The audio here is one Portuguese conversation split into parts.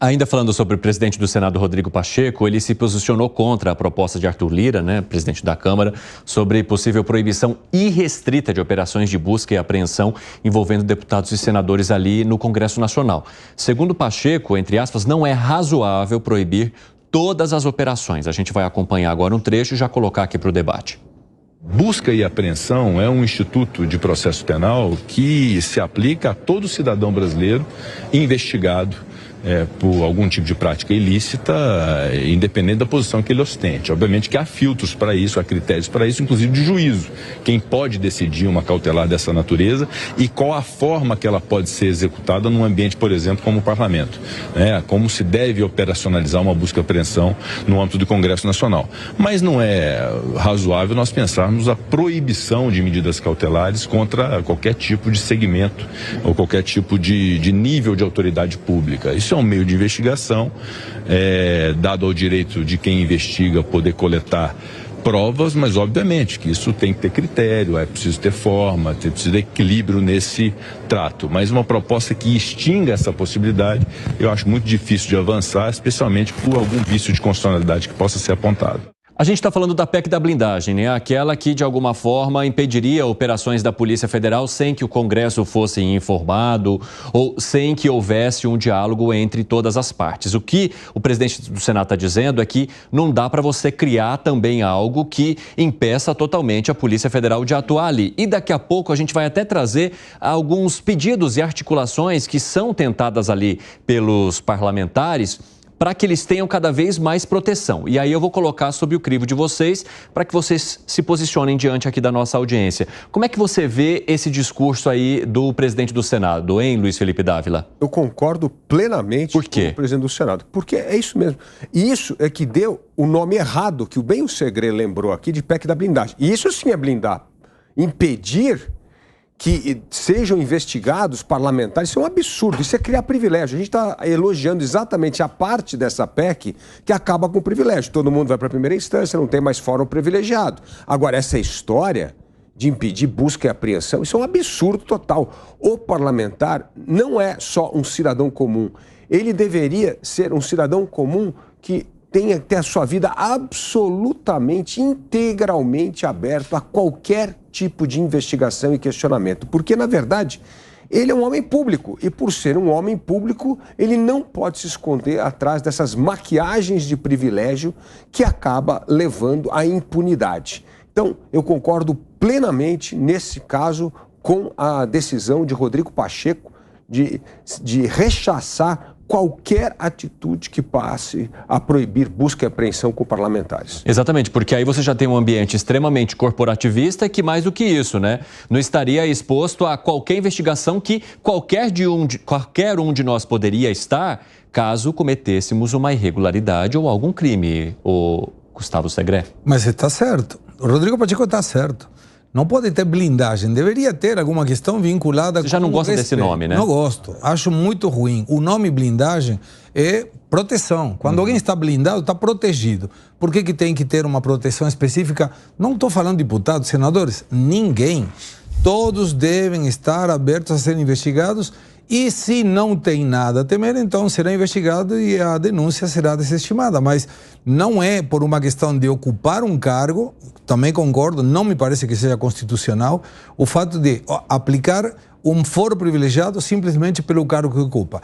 Ainda falando sobre o presidente do Senado, Rodrigo Pacheco, ele se posicionou contra a proposta de Arthur Lira, presidente da Câmara, sobre possível proibição irrestrita de operações de busca e apreensão envolvendo deputados e senadores ali no Congresso Nacional. Segundo Pacheco, entre aspas, não é razoável proibir todas as operações. A gente vai acompanhar agora um trecho e já colocar aqui para o debate. Busca e apreensão é um instituto de processo penal que se aplica a todo cidadão brasileiro investigado por algum tipo de prática ilícita, independente da posição que ele ostente. Obviamente que há filtros para isso, há critérios para isso, inclusive de juízo. Quem pode decidir uma cautelar dessa natureza e qual a forma que ela pode ser executada num ambiente, por exemplo, como o parlamento. Como se deve operacionalizar uma busca e apreensão no âmbito do Congresso Nacional. Mas não é razoável nós pensarmos a proibição de medidas cautelares contra qualquer tipo de segmento ou qualquer tipo de nível de autoridade pública. Isso é um meio de investigação, dado ao direito de quem investiga poder coletar provas, mas obviamente que isso tem que ter critério, é preciso ter forma, é preciso ter equilíbrio nesse trato. Mas uma proposta que extinga essa possibilidade, eu acho muito difícil de avançar, especialmente por algum vício de constitucionalidade que possa ser apontado. A gente está falando da PEC da blindagem, aquela que, de alguma forma, impediria operações da Polícia Federal sem que o Congresso fosse informado ou sem que houvesse um diálogo entre todas as partes. O que o presidente do Senado está dizendo é que não dá para você criar também algo que impeça totalmente a Polícia Federal de atuar ali. E daqui a pouco a gente vai até trazer alguns pedidos e articulações que são tentadas ali pelos parlamentares para que eles tenham cada vez mais proteção. E aí eu vou colocar sob o crivo de vocês para que vocês se posicionem diante aqui da nossa audiência. Como é que você vê esse discurso aí do presidente do Senado, hein, Luiz Felipe Dávila? Eu concordo plenamente com o presidente do Senado, porque é isso mesmo. E isso é que deu o nome errado, que o bem o Segre lembrou aqui, de PEC da blindagem. E isso sim é blindar. Impedir que sejam investigados parlamentares, isso é um absurdo, isso é criar privilégio. A gente está elogiando exatamente a parte dessa PEC que acaba com o privilégio. Todo mundo vai para a primeira instância, não tem mais fórum privilegiado. Agora, essa história de impedir busca e apreensão, isso é um absurdo total. O parlamentar não é só um cidadão comum, ele deveria ser um cidadão comum que tenha que ter a sua vida absolutamente, integralmente aberto a qualquer tipo de investigação e questionamento. Porque, na verdade, ele é um homem público e, por ser um homem público, ele não pode se esconder atrás dessas maquiagens de privilégio que acaba levando à impunidade. Então, eu concordo plenamente, nesse caso, com a decisão de Rodrigo Pacheco de rechaçar qualquer atitude que passe a proibir busca e apreensão com parlamentares. Exatamente, porque aí você já tem um ambiente extremamente corporativista que, mais do que isso, não estaria exposto a qualquer investigação que qualquer um de nós poderia estar caso cometêssemos uma irregularidade ou algum crime, o Gustavo Segre. Mas está certo, o Rodrigo Pacheco está certo. Não pode ter blindagem, deveria ter alguma questão vinculada com... Você já não gosta desse nome, né? Não gosto, acho muito ruim. O nome blindagem é proteção. Quando alguém está blindado, está protegido. Por que tem que ter uma proteção específica? Não estou falando de deputados, senadores, ninguém. Todos devem estar abertos a serem investigados e se não tem nada a temer, então será investigado e a denúncia será desestimada. Mas não é por uma questão de ocupar um cargo, também concordo, não me parece que seja constitucional, o fato de aplicar um foro privilegiado simplesmente pelo cargo que ocupa.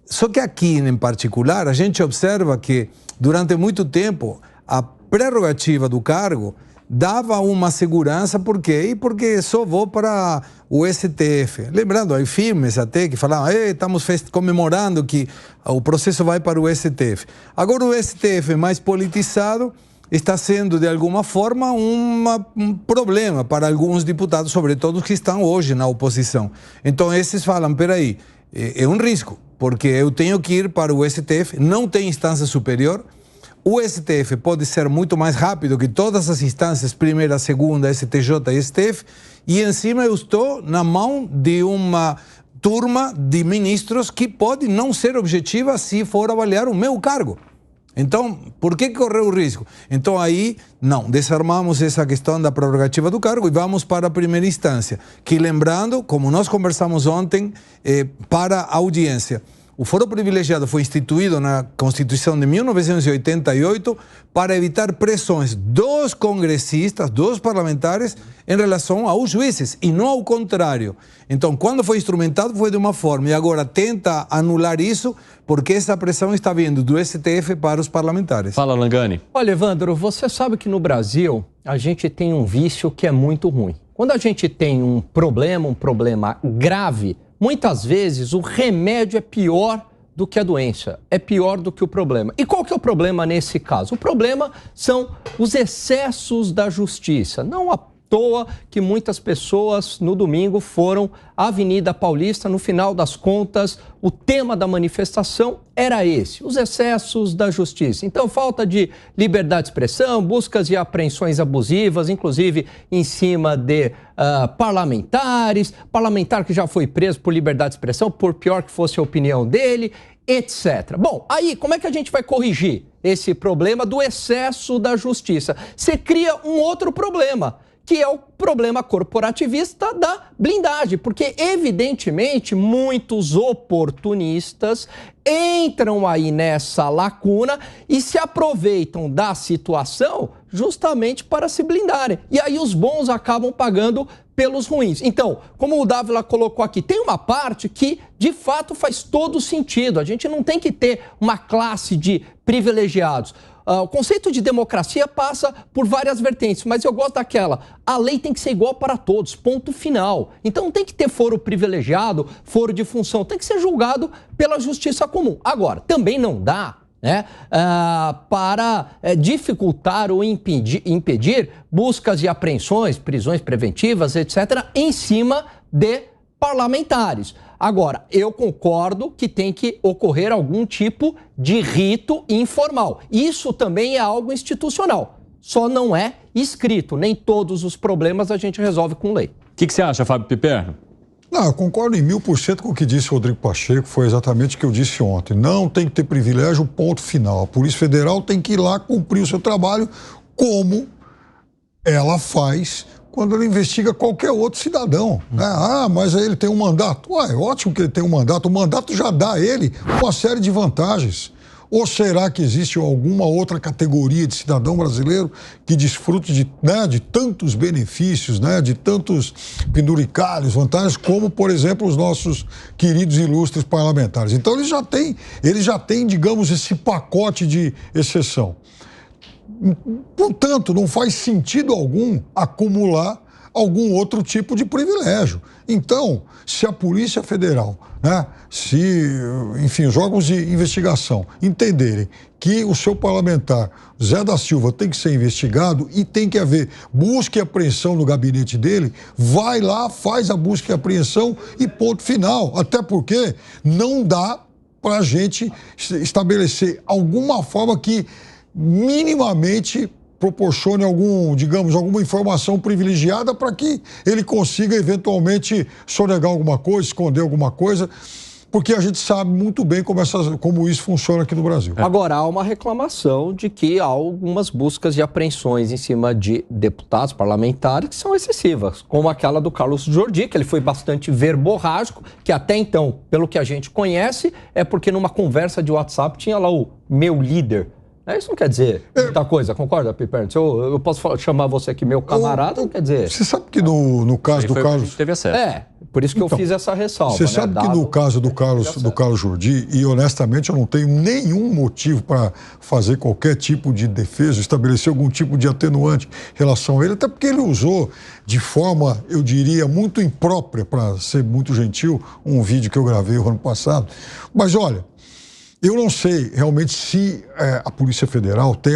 Só que aqui, em particular, a gente observa que durante muito tempo a prerrogativa do cargo dava uma segurança, por quê? E porque só vou para o STF. Lembrando, aí firmes até que falavam, estamos comemorando que o processo vai para o STF. Agora o STF mais politizado está sendo, de alguma forma, um problema para alguns deputados, sobretudo os que estão hoje na oposição. Então esses falam, peraí, é um risco, porque eu tenho que ir para o STF, não tem instância superior. O STF pode ser muito mais rápido que todas as instâncias, primeira, segunda, STJ e STF, e em cima eu estou na mão de uma turma de ministros que pode não ser objetiva se for avaliar o meu cargo. Então, por que correr o risco? Então aí, não, desarmamos essa questão da prerrogativa do cargo e vamos para a primeira instância, que lembrando, como nós conversamos ontem, para a audiência, o foro privilegiado foi instituído na Constituição de 1988 para evitar pressões dos congressistas, dos parlamentares, em relação aos juízes, e não ao contrário. Então, quando foi instrumentado, foi de uma forma, e agora tenta anular isso, porque essa pressão está vindo do STF para os parlamentares. Fala, Langani. Olha, Evandro, você sabe que no Brasil a gente tem um vício que é muito ruim. Quando a gente tem um problema grave, muitas vezes o remédio é pior do que a doença, é pior do que o problema. E qual que é o problema nesse caso? O problema são os excessos da justiça. Não à toa que muitas pessoas no domingo foram à Avenida Paulista. No final das contas, o tema da manifestação era esse, os excessos da justiça. Então, falta de liberdade de expressão, buscas e apreensões abusivas, inclusive em cima de parlamentar que já foi preso por liberdade de expressão, por pior que fosse a opinião dele, etc. Bom, aí como é que a gente vai corrigir esse problema do excesso da justiça? Você cria um outro problema, que é o problema corporativista da blindagem, porque, evidentemente, muitos oportunistas entram aí nessa lacuna e se aproveitam da situação justamente para se blindarem. E aí os bons acabam pagando pelos ruins. Então, como o Dávila colocou aqui, tem uma parte que, de fato, faz todo sentido. A gente não tem que ter uma classe de privilegiados. O conceito de democracia passa por várias vertentes, mas eu gosto daquela. A lei tem que ser igual para todos, ponto final. Então não tem que ter foro privilegiado, foro de função, tem que ser julgado pela justiça comum. Agora, também não dá, né, para dificultar ou impedir buscas e apreensões, prisões preventivas, etc., em cima de parlamentares. Agora, eu concordo que tem que ocorrer algum tipo de rito informal. Isso também é algo institucional, só não é escrito. Nem todos os problemas a gente resolve com lei. O que você acha, Fábio Piperno? Não, eu concordo em 1000% com o que disse o Rodrigo Pacheco, foi exatamente o que eu disse ontem. Não tem que ter privilégio, ponto final. A Polícia Federal tem que ir lá cumprir o seu trabalho como ela faz quando ela investiga qualquer outro cidadão, né? Ah, mas aí ele tem um mandato. Ué, é ótimo que ele tem um mandato. O mandato já dá a ele uma série de vantagens. Ou será que existe alguma outra categoria de cidadão brasileiro que desfrute de tantos benefícios, né, de tantos penduricalhos, vantagens, como, por exemplo, os nossos queridos ilustres parlamentares? Então, eles já têm, digamos, esse pacote de exceção. Portanto, não faz sentido algum acumular algum outro tipo de privilégio. Então, se a Polícia Federal, né, enfim, os órgãos de investigação entenderem que o seu parlamentar, Zé da Silva, tem que ser investigado e tem que haver busca e apreensão no gabinete dele, vai lá, faz a busca e apreensão e ponto final. Até porque não dá para a gente estabelecer alguma forma que minimamente proporcione alguma informação privilegiada para que ele consiga eventualmente sonegar alguma coisa, esconder alguma coisa, porque a gente sabe muito bem como isso funciona aqui no Brasil. Agora, há uma reclamação de que há algumas buscas e apreensões em cima de deputados parlamentares que são excessivas, como aquela do Carlos Jordi, que ele foi bastante verborrágico, que até então, pelo que a gente conhece, é porque numa conversa de WhatsApp tinha lá o meu líder. Isso não quer dizer muita coisa, concorda, Piperno? Eu posso chamar você aqui meu camarada, não quer dizer... Você sabe que no caso do Carlos... Teve acesso. Por isso que eu fiz essa ressalva. Você sabe que no caso do Carlos Jordi, e honestamente eu não tenho nenhum motivo para fazer qualquer tipo de defesa, estabelecer algum tipo de atenuante em relação a ele, até porque ele usou de forma, eu diria, muito imprópria, para ser muito gentil, um vídeo que eu gravei o ano passado. Mas olha... Eu não sei realmente se a Polícia Federal tem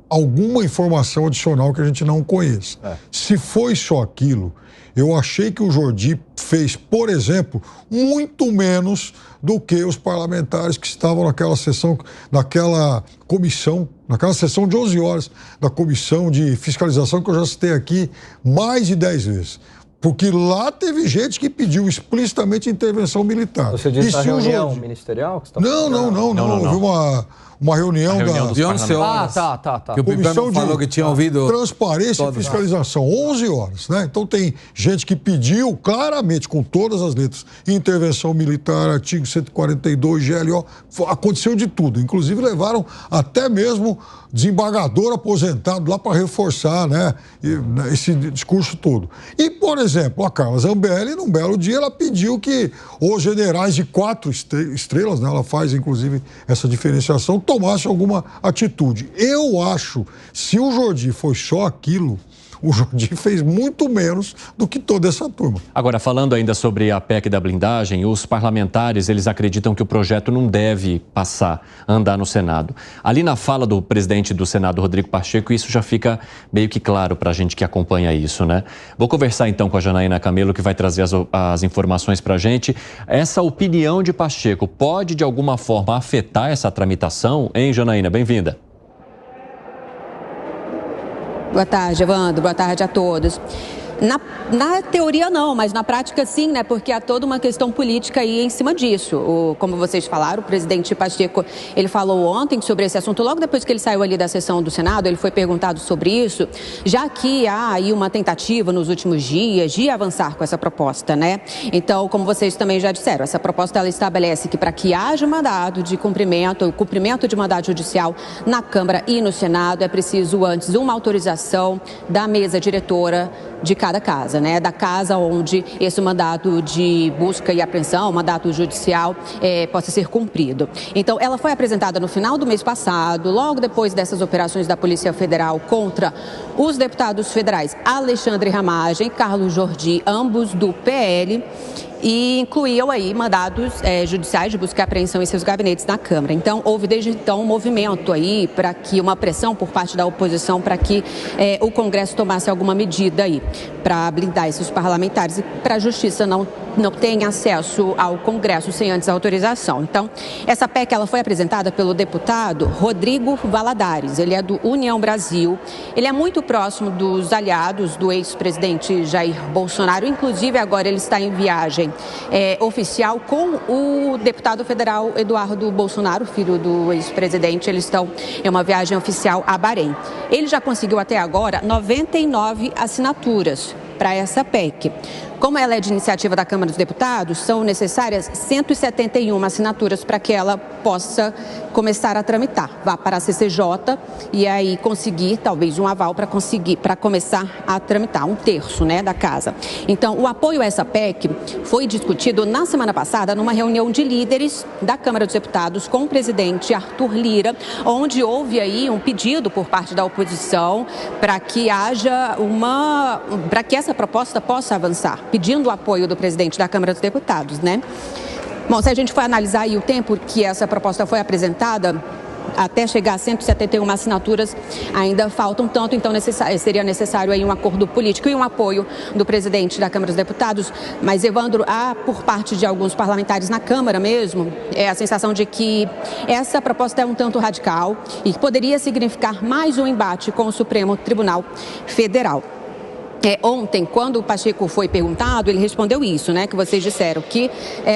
alguma informação adicional que a gente não conheça. Se foi só aquilo, eu achei que o Jordi fez, por exemplo, muito menos do que os parlamentares que estavam naquela sessão, naquela sessão de 11 horas da Comissão de Fiscalização que eu já citei aqui mais de 10 vezes. Porque lá teve gente que pediu explicitamente intervenção militar. Você disse a reunião ministerial? Que você não. Houve uma reunião de 11 horas. Tá. Que o Piperno falou que tinha ouvido... Transparência e fiscalização, 11 horas, né? Então tem gente que pediu claramente, com todas as letras, intervenção militar, artigo 142, GLO, aconteceu de tudo. Inclusive levaram até mesmo desembargador aposentado lá para reforçar, né, esse discurso todo. E, por exemplo, a Carla Zambelli, num belo dia, ela pediu que os generais de 4 estrelas, né, ela faz inclusive essa diferenciação, tomassem alguma atitude. Eu acho, se o Jordi foi só aquilo, o Jordi fez muito menos do que toda essa turma. Agora, falando ainda sobre a PEC da blindagem, os parlamentares, eles acreditam que o projeto não deve andar no Senado. Ali na fala do presidente do Senado, Rodrigo Pacheco, isso já fica meio que claro para a gente que acompanha isso, né? Vou conversar então com a Janaína Camelo, que vai trazer as informações para a gente. Essa opinião de Pacheco pode, de alguma forma, afetar essa tramitação? Hein, Janaína? Bem-vinda. Boa tarde, Evandro. Boa tarde a todos. Na teoria não, mas na prática sim, né? Porque há toda uma questão política aí em cima disso. Como vocês falaram, o presidente Pacheco, ele falou ontem sobre esse assunto, logo depois que ele saiu ali da sessão do Senado, ele foi perguntado sobre isso, já que há aí uma tentativa nos últimos dias de avançar com essa proposta, né? Então, como vocês também já disseram, essa proposta ela estabelece que para que haja mandado de cumprimento de mandado judicial na Câmara e no Senado, é preciso antes uma autorização da mesa diretora de cada casa, né? Da casa onde esse mandato de busca e apreensão, mandato judicial, possa ser cumprido. Então, ela foi apresentada no final do mês passado, logo depois dessas operações da Polícia Federal contra os deputados federais Alexandre Ramagem e Carlos Jordi, ambos do PL, e incluíam aí mandados judiciais de busca e apreensão em seus gabinetes na Câmara. Então, houve desde então um movimento aí para que uma pressão por parte da oposição para que o Congresso tomasse alguma medida aí para blindar esses parlamentares e para a Justiça não tenha acesso ao Congresso sem antes autorização. Então, essa PEC ela foi apresentada pelo deputado Rodrigo Valadares. Ele é do União Brasil. Ele é muito próximo dos aliados do ex-presidente Jair Bolsonaro. Inclusive, agora ele está em viagem oficial com o deputado federal Eduardo Bolsonaro, filho do ex-presidente. Eles estão em uma viagem oficial a Bahrein. Ele já conseguiu até agora 99 assinaturas para essa PEC. Como ela é de iniciativa da Câmara dos Deputados, são necessárias 171 assinaturas para que ela possa começar a tramitar. Vá para a CCJ e aí conseguir, talvez, um aval para começar a tramitar, 1/3, né, da casa. Então, o apoio a essa PEC foi discutido na semana passada numa reunião de líderes da Câmara dos Deputados com o presidente Arthur Lira, onde houve aí um pedido por parte da oposição para que para que essa proposta possa avançar, pedindo o apoio do presidente da Câmara dos Deputados, né? Bom, se a gente for analisar aí o tempo que essa proposta foi apresentada, até chegar a 171 assinaturas, ainda faltam tanto, então seria necessário aí um acordo político e um apoio do presidente da Câmara dos Deputados. Mas, Evandro, há por parte de alguns parlamentares na Câmara mesmo, a sensação de que essa proposta é um tanto radical e poderia significar mais um embate com o Supremo Tribunal Federal. Ontem, quando o Pacheco foi perguntado, ele respondeu isso, né, que vocês disseram, que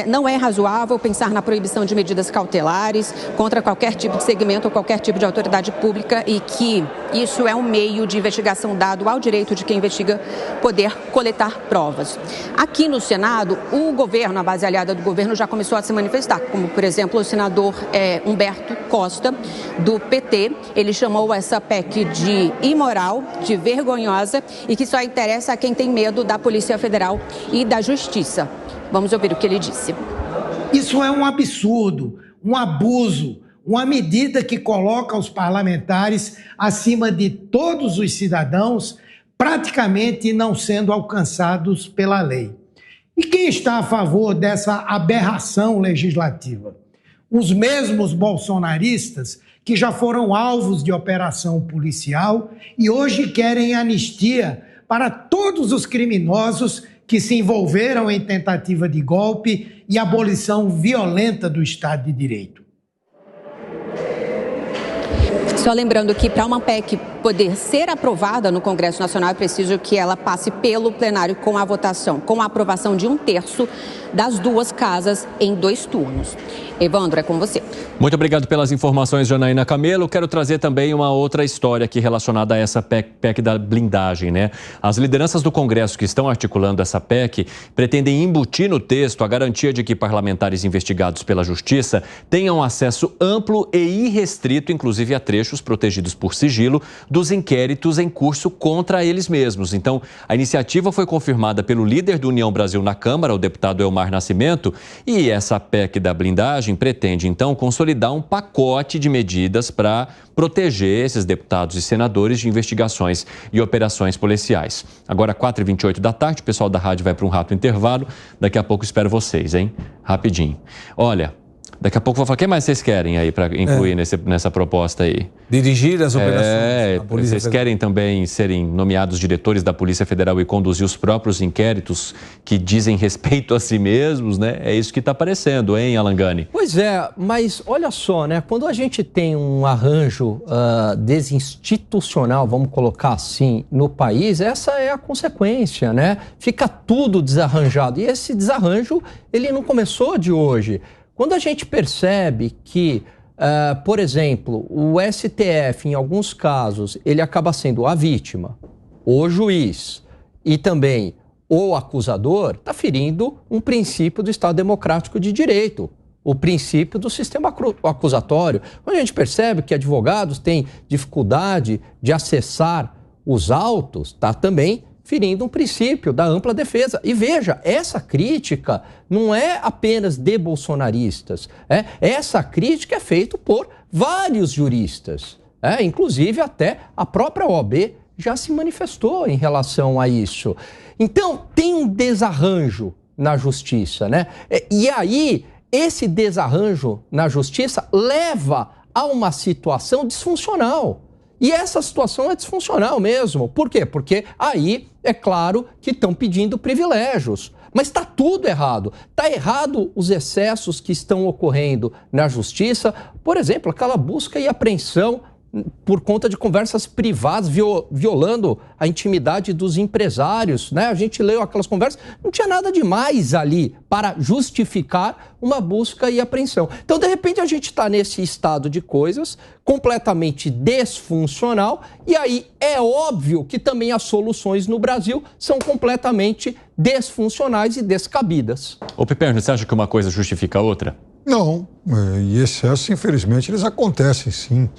não é razoável pensar na proibição de medidas cautelares contra qualquer tipo de segmento ou qualquer tipo de autoridade pública e que isso é um meio de investigação dado ao direito de quem investiga poder coletar provas. Aqui no Senado, o governo, a base aliada do governo, já começou a se manifestar, como, por exemplo, o senador Humberto Costa, do PT. Ele chamou essa PEC de imoral, de vergonhosa e que só interessa a quem tem medo da Polícia Federal e da Justiça. Vamos ouvir o que ele disse. Isso é um absurdo, um abuso, uma medida que coloca os parlamentares acima de todos os cidadãos, praticamente não sendo alcançados pela lei. E quem está a favor dessa aberração legislativa? Os mesmos bolsonaristas que já foram alvos de operação policial e hoje querem anistia para todos os criminosos que se envolveram em tentativa de golpe e abolição violenta do Estado de Direito. Só lembrando que para uma PEC poder ser aprovada no Congresso Nacional, é preciso que ela passe pelo plenário com a votação, com a aprovação de 1/3 das duas casas em 2 turnos. Evandro, é com você. Muito obrigado pelas informações, Janaína Camelo. Quero trazer também uma outra história aqui relacionada a essa PEC da blindagem, né? As lideranças do Congresso que estão articulando essa PEC pretendem embutir no texto a garantia de que parlamentares investigados pela Justiça tenham acesso amplo e irrestrito, inclusive a trechos protegidos por sigilo, dos inquéritos em curso contra eles mesmos. Então, a iniciativa foi confirmada pelo líder do União Brasil na Câmara, o deputado Elmar Nascimento, e essa PEC da blindagem pretende, então, consolidar um pacote de medidas para proteger esses deputados e senadores de investigações e operações policiais. Agora, 4h28 da tarde, o pessoal da rádio vai para um rápido intervalo. Daqui a pouco espero vocês, hein? Rapidinho. Olha, daqui a pouco vou falar, o que mais vocês querem aí para incluir nessa proposta aí? Dirigir as operações. Vocês querem também serem nomeados diretores da Polícia Federal e conduzir os próprios inquéritos que dizem respeito a si mesmos, né? É isso que está aparecendo, hein, Alan Gani? Pois é, mas olha só, né? Quando a gente tem um arranjo desinstitucional, vamos colocar assim, no país, essa é a consequência, né? Fica tudo desarranjado. E esse desarranjo, ele não começou de hoje. Quando a gente percebe que, por exemplo, o STF, em alguns casos, ele acaba sendo a vítima, o juiz e também o acusador, está ferindo um princípio do Estado Democrático de Direito, o princípio do sistema acusatório. Quando a gente percebe que advogados têm dificuldade de acessar os autos, está também ferindo um princípio da ampla defesa. E veja, essa crítica não é apenas de bolsonaristas. Essa crítica é feita por vários juristas. Inclusive até a própria OAB já se manifestou em relação a isso. Então, tem um desarranjo na justiça, né? E aí, esse desarranjo na justiça leva a uma situação disfuncional. E essa situação é disfuncional mesmo. Por quê? Porque aí, é claro, que estão pedindo privilégios. Mas está tudo errado. Está errado os excessos que estão ocorrendo na justiça. Por exemplo, aquela busca e apreensão por conta de conversas privadas, violando a intimidade dos empresários, né? A gente leu aquelas conversas, não tinha nada demais ali para justificar uma busca e apreensão. Então, de repente, a gente está nesse estado de coisas completamente desfuncional e aí é óbvio que também as soluções no Brasil são completamente desfuncionais e descabidas. Ô, Piperno, você acha que uma coisa justifica a outra? Não, e excessos, infelizmente, eles acontecem, sim.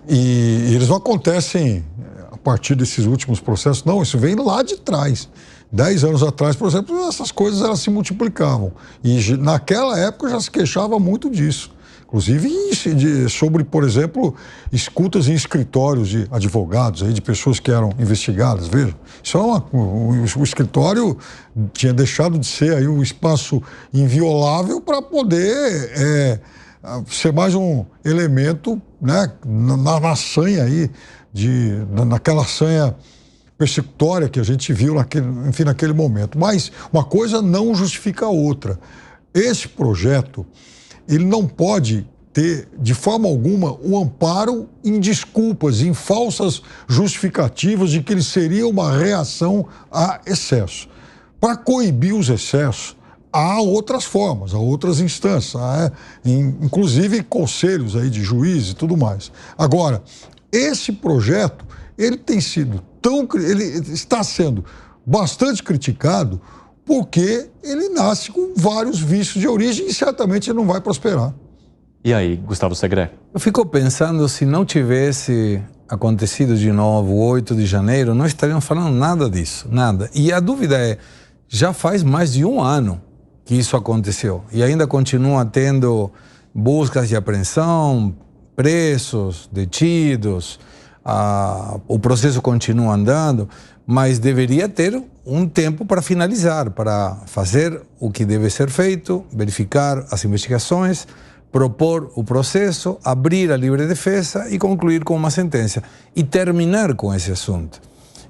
E eles não acontecem a partir desses últimos processos, não, isso vem lá de trás. 10 anos atrás, por exemplo, essas coisas elas se multiplicavam. E naquela época já se queixava muito disso. Inclusive sobre, por exemplo, escutas em escritórios de advogados, aí, de pessoas que eram investigadas. Veja, isso o escritório tinha deixado de ser aí um espaço inviolável para poder ser mais um elemento, né, na sanha aí, naquela sanha persecutória que a gente viu naquele momento. Mas uma coisa não justifica a outra. Esse projeto, ele não pode ter, de forma alguma, um amparo em desculpas, em falsas justificativas de que ele seria uma reação a excesso. Para coibir os excessos, há outras formas, há outras instâncias, inclusive conselhos aí de juízes e tudo mais. Agora, esse projeto, ele está sendo bastante criticado porque ele nasce com vários vícios de origem e certamente ele não vai prosperar. E aí, Gustavo Segré? Eu fico pensando, se não tivesse acontecido de novo o 8 de janeiro, não estaríamos falando nada disso, nada. E a dúvida é, já faz mais de um ano que isso aconteceu e ainda continua tendo buscas de apreensão, presos, detidos, o processo continua andando, mas deveria ter um tempo para finalizar, para fazer o que deve ser feito, verificar as investigações, propor o processo, abrir a livre defesa e concluir com uma sentença e terminar com esse assunto.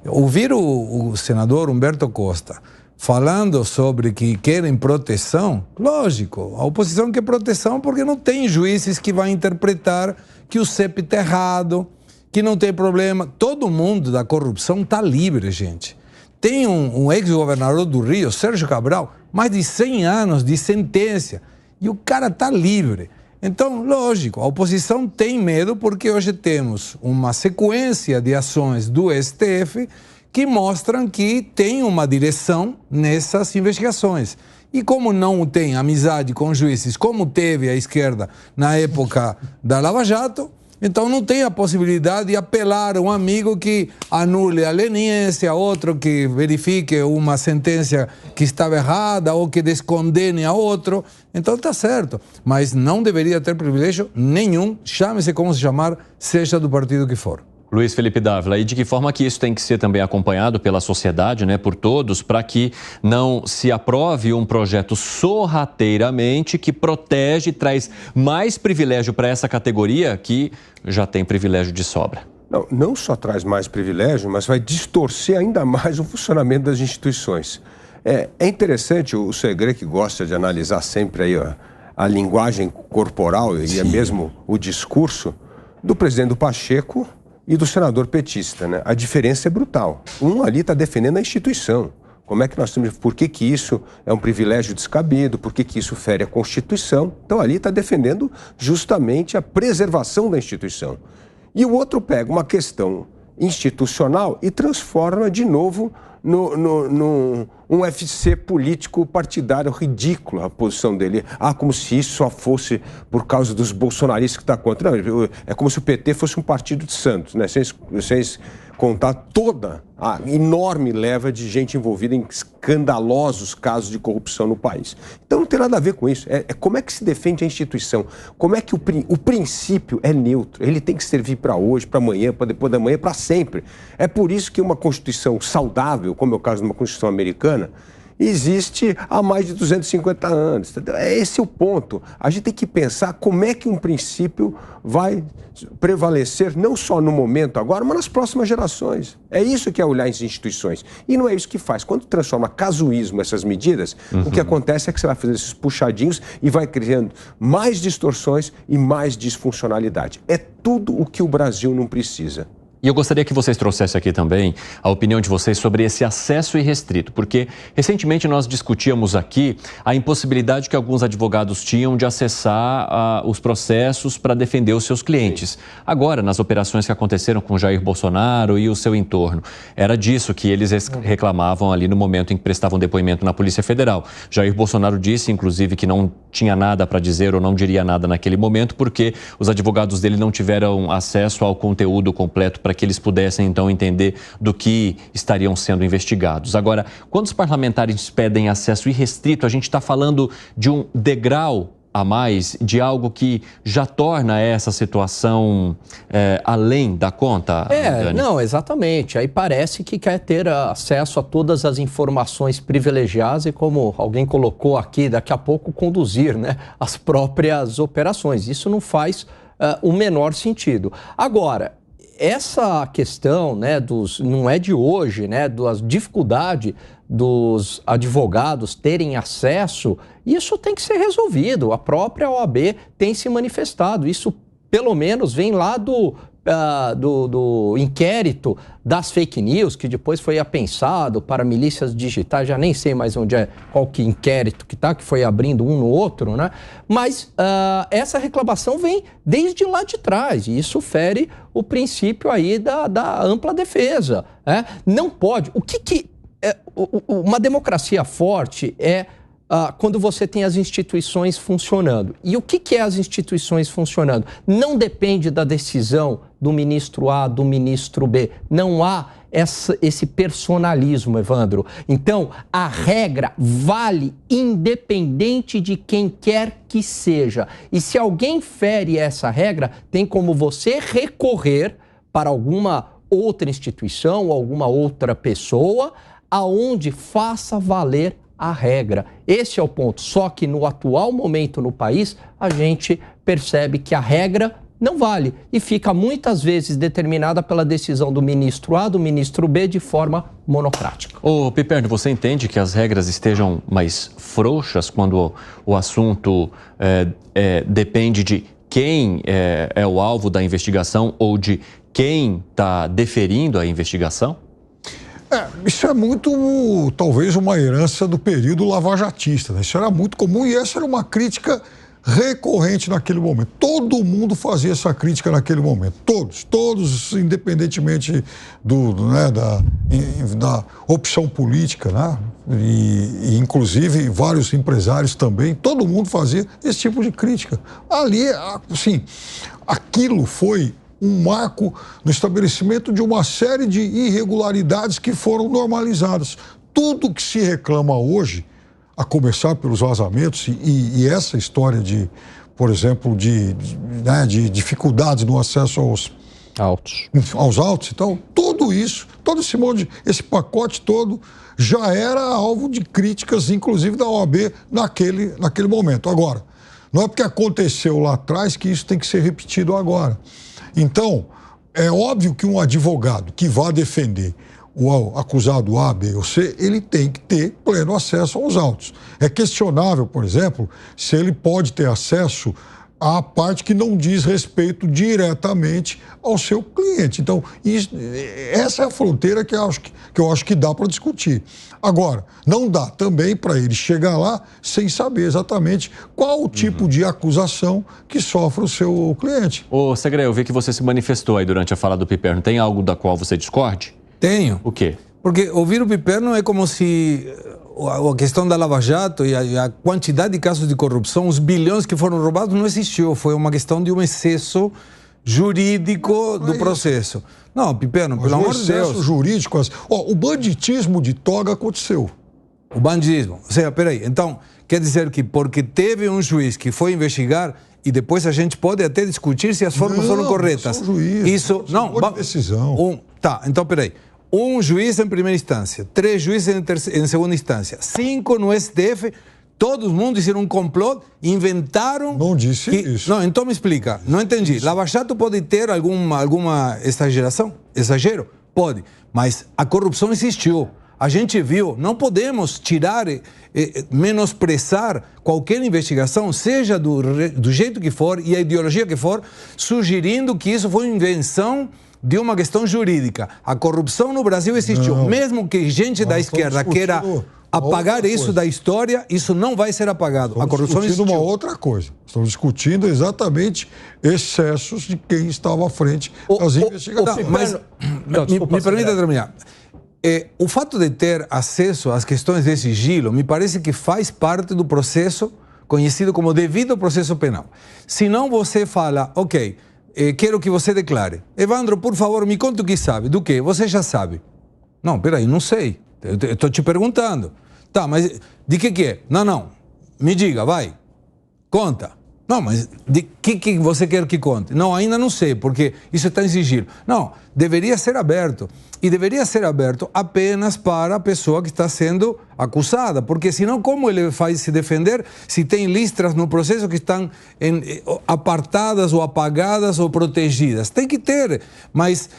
Ouvir o senador Humberto Costa falando sobre que querem proteção, lógico, a oposição quer proteção porque não tem juízes que vão interpretar que o CEP está errado, que não tem problema. Todo mundo da corrupção está livre, gente. Tem um ex-governador do Rio, Sérgio Cabral, mais de 100 anos de sentença. E o cara está livre. Então, lógico, a oposição tem medo porque hoje temos uma sequência de ações do STF que mostram que tem uma direção nessas investigações. E como não tem amizade com juízes, como teve a esquerda na época da Lava Jato, então não tem a possibilidade de apelar a um amigo que anule a leniência, outro que verifique uma sentença que estava errada ou que descondene a outro. Então está certo, mas não deveria ter privilégio nenhum, chame-se como se chamar, seja do partido que for. Luiz Felipe Dávila, e de que forma que isso tem que ser também acompanhado pela sociedade, né, por todos, para que não se aprove um projeto sorrateiramente que protege e traz mais privilégio para essa categoria que já tem privilégio de sobra? Não só traz mais privilégio, mas vai distorcer ainda mais o funcionamento das instituições. É interessante, o Segre, que gosta de analisar sempre aí a linguagem corporal e mesmo o discurso do presidente do Pacheco e do senador petista, né? A diferença é brutal. Um ali está defendendo a instituição. Como é que nós temos... Por que isso é um privilégio descabido? Por que isso fere a Constituição? Então ali está defendendo justamente a preservação da instituição. E o outro pega uma questão institucional e transforma de novo num UFC político partidário ridículo a posição dele. Como se isso só fosse por causa dos bolsonaristas que está contra. Não, é como se o PT fosse um partido de santos, né? Sem contar toda a enorme leva de gente envolvida em escandalosos casos de corrupção no país. Então não tem nada a ver com isso. É como é que se defende a instituição, como é que o princípio é neutro, ele tem que servir para hoje, para amanhã, para depois da manhã, para sempre. É por isso que uma Constituição saudável, como é o caso de uma Constituição americana, existe há mais de 250 anos. Esse é o ponto. A gente tem que pensar como é que um princípio vai prevalecer não só no momento agora, mas nas próximas gerações. É isso que é olhar as instituições. E não é isso que faz. Quando transforma casuísmo essas medidas, o que acontece é que você vai fazendo esses puxadinhos e vai criando mais distorções e mais disfuncionalidade. É tudo o que o Brasil não precisa. E eu gostaria que vocês trouxessem aqui também a opinião de vocês sobre esse acesso irrestrito, porque recentemente nós discutíamos aqui a impossibilidade que alguns advogados tinham de acessar os processos para defender os seus clientes. Agora, nas operações que aconteceram com Jair Bolsonaro e o seu entorno, era disso que eles reclamavam ali no momento em que prestavam depoimento na Polícia Federal. Jair Bolsonaro disse, inclusive, que não tinha nada para dizer ou não diria nada naquele momento, porque os advogados dele não tiveram acesso ao conteúdo completo para que eles pudessem, então, entender do que estariam sendo investigados. Agora, quando os parlamentares pedem acesso irrestrito, a gente está falando de um degrau a mais, de algo que já torna essa situação além da conta? Dani? Não, exatamente. Aí parece que quer ter acesso a todas as informações privilegiadas e, como alguém colocou aqui, daqui a pouco conduzir, né, as próprias operações. Isso não faz o menor sentido. Agora, essa questão, né, não é de hoje, né, das dificuldades dos advogados terem acesso, isso tem que ser resolvido. A própria OAB tem se manifestado. Isso, pelo menos, vem lá do inquérito das fake news, que depois foi apensado para milícias digitais, já nem sei mais onde qual que inquérito que foi abrindo um no outro, né? Mas essa reclamação vem desde lá de trás, e isso fere o princípio aí da ampla defesa, né? Não pode. Uma democracia forte é quando você tem as instituições funcionando. E o que é as instituições funcionando? Não depende da decisão do ministro A, do ministro B. Não há esse personalismo, Evandro. Então, a regra vale independente de quem quer que seja. E se alguém fere essa regra, tem como você recorrer para alguma outra instituição ou alguma outra pessoa aonde faça valer a regra. Esse é o ponto. Só que no atual momento no país, a gente percebe que a regra não vale e fica muitas vezes determinada pela decisão do ministro A, do ministro B, de forma monocrática. Ô, Piperno, você entende que as regras estejam mais frouxas quando o assunto depende de quem é o alvo da investigação ou de quem está deferindo a investigação? Isso é muito, talvez, uma herança do período lavajatista, né? Isso era muito comum e essa era uma crítica recorrente naquele momento. Todo mundo fazia essa crítica naquele momento. Todos, independentemente da opção política, né? E inclusive vários empresários também, todo mundo fazia esse tipo de crítica. Ali, assim, aquilo foi um marco no estabelecimento de uma série de irregularidades que foram normalizadas. Tudo que se reclama hoje, a começar pelos vazamentos e essa história de, por exemplo, de dificuldades no acesso aos autos, então, tudo isso, todo esse pacote todo já era alvo de críticas, inclusive da OAB, naquele momento. Agora, não é porque aconteceu lá atrás que isso tem que ser repetido agora. Então, é óbvio que um advogado que vá defender o acusado A, B ou C, ele tem que ter pleno acesso aos autos. É questionável, por exemplo, se ele pode ter acesso à parte que não diz respeito diretamente ao seu cliente. Então, essa é a fronteira que eu acho que dá para discutir. Agora, não dá também para ele chegar lá sem saber exatamente qual o tipo de acusação que sofre o seu cliente. Ô, Segré, eu vi que você se manifestou aí durante a fala do Piperno. Tem algo da qual você discorde? Tenho. O quê? Porque ouvir o Piperno é como se a questão da Lava Jato e a quantidade de casos de corrupção, os bilhões que foram roubados, não existiu. Foi uma questão de um excesso jurídico do processo. Não, Piperno, pelo amor de Deus. Excesso jurídico. O banditismo de toga aconteceu. O banditismo. Ou seja, peraí. Então, quer dizer que porque teve um juiz que foi investigar e depois a gente pode até discutir se as formas foram corretas. Não, juiz, isso não. Decisão. Então, peraí. Um juiz em primeira instância, 3 juízes em segunda instância, 5 no STF. Todo mundo disseram um complô, inventaram... Não disse isso. Não, então me explica. Não entendi. Lava Jato pode ter alguma exageração? Exagero? Pode. Mas a corrupção existiu. A gente viu. Não podemos tirar, menosprezar qualquer investigação, seja do jeito que for e a ideologia que for, sugerindo que isso foi invenção de uma questão jurídica. A corrupção no Brasil existiu. Não. Mesmo que gente da esquerda queira apagar isso da história, isso não vai ser apagado. Estamos a corrupção discutindo existiu. uma outra coisa. Estamos discutindo exatamente excessos de quem estava à frente das investigações. Mas me permita terminar. O fato de ter acesso às questões de sigilo me parece que faz parte do processo conhecido como devido processo penal. Se não, você fala, ok, quero que você declare. Evandro, por favor, me conta o que sabe. Do que? Você já sabe. Não, peraí, não sei. Eu estou te perguntando. Tá, mas de que é? Não. Me diga, vai. Conta. Não, mas de que você quer que conte? Não, ainda não sei, porque isso está em sigilo. Não, deveria ser aberto. E deveria ser aberto apenas para a pessoa que está sendo acusada, porque senão como ele vai se defender se tem listras no processo que estão apartadas ou apagadas ou protegidas? Tem que ter, mas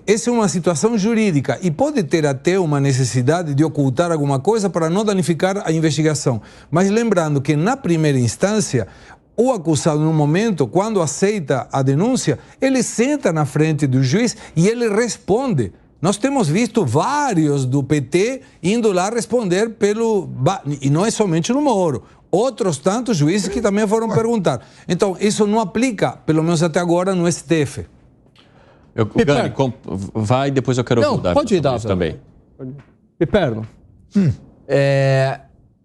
essa é uma situação jurídica e pode ter até uma necessidade de ocultar alguma coisa para não danificar a investigação. Mas lembrando que na primeira instância, o acusado, no momento, quando aceita a denúncia, ele senta na frente do juiz e ele responde. Nós temos visto vários do PT indo lá responder e não é somente no Moro, outros tantos juízes que também foram perguntar. Então, isso não aplica, pelo menos até agora, no STF. Gani, vai, depois eu quero ouvir. Pode ir, Davi. Também. Piperno,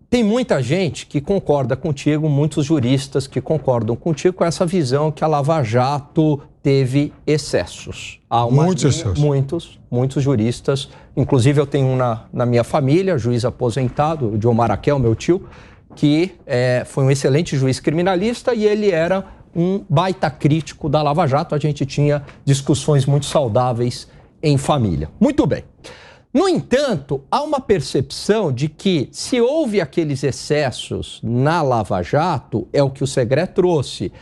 tem muita gente que concorda contigo, muitos juristas que concordam contigo com essa visão que a Lava Jato teve excessos. Muitos excessos. Muitos juristas, inclusive eu tenho um na minha família, juiz aposentado, o John Maraquel, meu tio, que foi um excelente juiz criminalista e ele era um baita crítico da Lava Jato. A gente tinha discussões muito saudáveis em família. Muito bem. No entanto, há uma percepção de que se houve aqueles excessos na Lava Jato, é o que o Segré trouxe,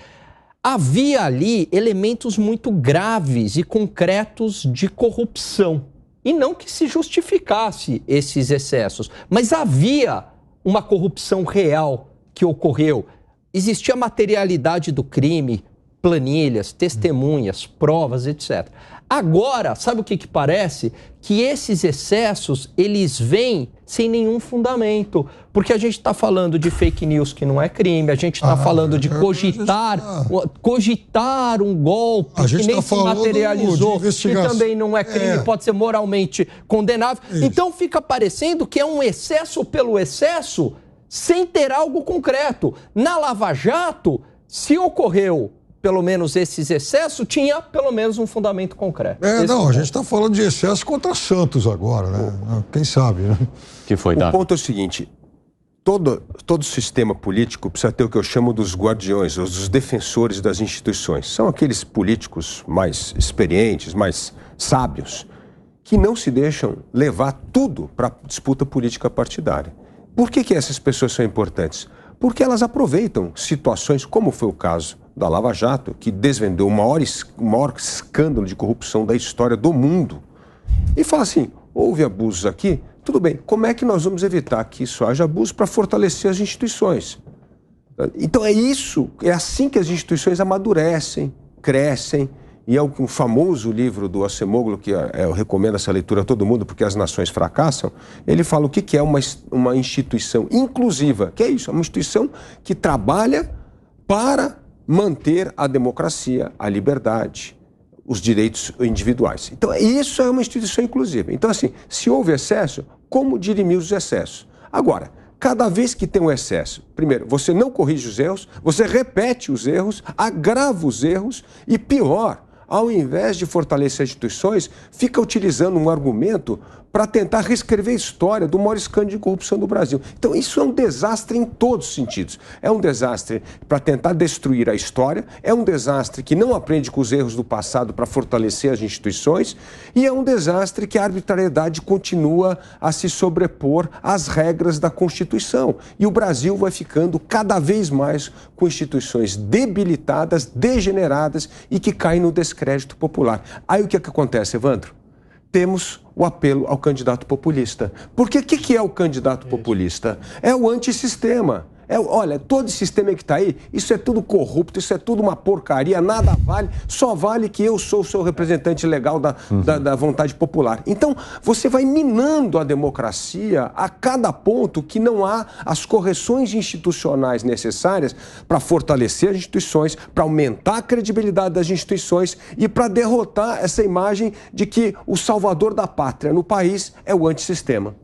havia ali elementos muito graves e concretos de corrupção. E não que se justificasse esses excessos, mas havia uma corrupção real que ocorreu. Existia materialidade do crime, planilhas, testemunhas, provas, etc. Agora, sabe o que parece? Que esses excessos, eles vêm sem nenhum fundamento. Porque a gente está falando de fake news que não é crime, a gente está falando de cogitar um golpe que nem se materializou, que também não é crime, pode ser moralmente condenável. Isso. Então fica parecendo que é um excesso pelo excesso, sem ter algo concreto. Na Lava Jato, se ocorreu pelo menos esses excessos, tinha pelo menos um fundamento concreto. A gente está falando de excesso contra Santos agora, né? Quem sabe, né? Que foi, O ponto é o seguinte, todo sistema político precisa ter o que eu chamo dos guardiões, os defensores das instituições. São aqueles políticos mais experientes, mais sábios, que não se deixam levar tudo para a disputa política partidária. Por que essas pessoas são importantes? Porque elas aproveitam situações, como foi o caso da Lava Jato, que desvendou o maior escândalo de corrupção da história do mundo, e fala assim, houve abusos aqui, tudo bem, como é que nós vamos evitar que isso haja abuso para fortalecer as instituições? Então é assim que as instituições amadurecem, crescem, e é um famoso livro do Acemoglu, que eu recomendo essa leitura a todo mundo, porque as nações fracassam, ele fala o que é uma instituição inclusiva, que é isso, é uma instituição que trabalha para manter a democracia, a liberdade, os direitos individuais. Então, isso é uma instituição inclusiva. Então, assim, se houve excesso, como dirimir os excessos? Agora, cada vez que tem um excesso, primeiro, você não corrige os erros, você repete os erros, agrava os erros e, pior, ao invés de fortalecer as instituições, fica utilizando um argumento para tentar reescrever a história do maior escândalo de corrupção do Brasil. Então, isso é um desastre em todos os sentidos. É um desastre para tentar destruir a história, é um desastre que não aprende com os erros do passado para fortalecer as instituições, e é um desastre que a arbitrariedade continua a se sobrepor às regras da Constituição. E o Brasil vai ficando cada vez mais com instituições debilitadas, degeneradas e que caem no descrédito popular. Aí o que acontece, Evandro? Temos o apelo ao candidato populista. Porque o que é o candidato populista? É o antissistema. Olha, todo sistema que está aí, isso é tudo corrupto, isso é tudo uma porcaria, nada vale, só vale que eu sou o seu representante legal da vontade popular. Então, você vai minando a democracia a cada ponto que não há as correções institucionais necessárias para fortalecer as instituições, para aumentar a credibilidade das instituições e para derrotar essa imagem de que o salvador da pátria no país é o antissistema.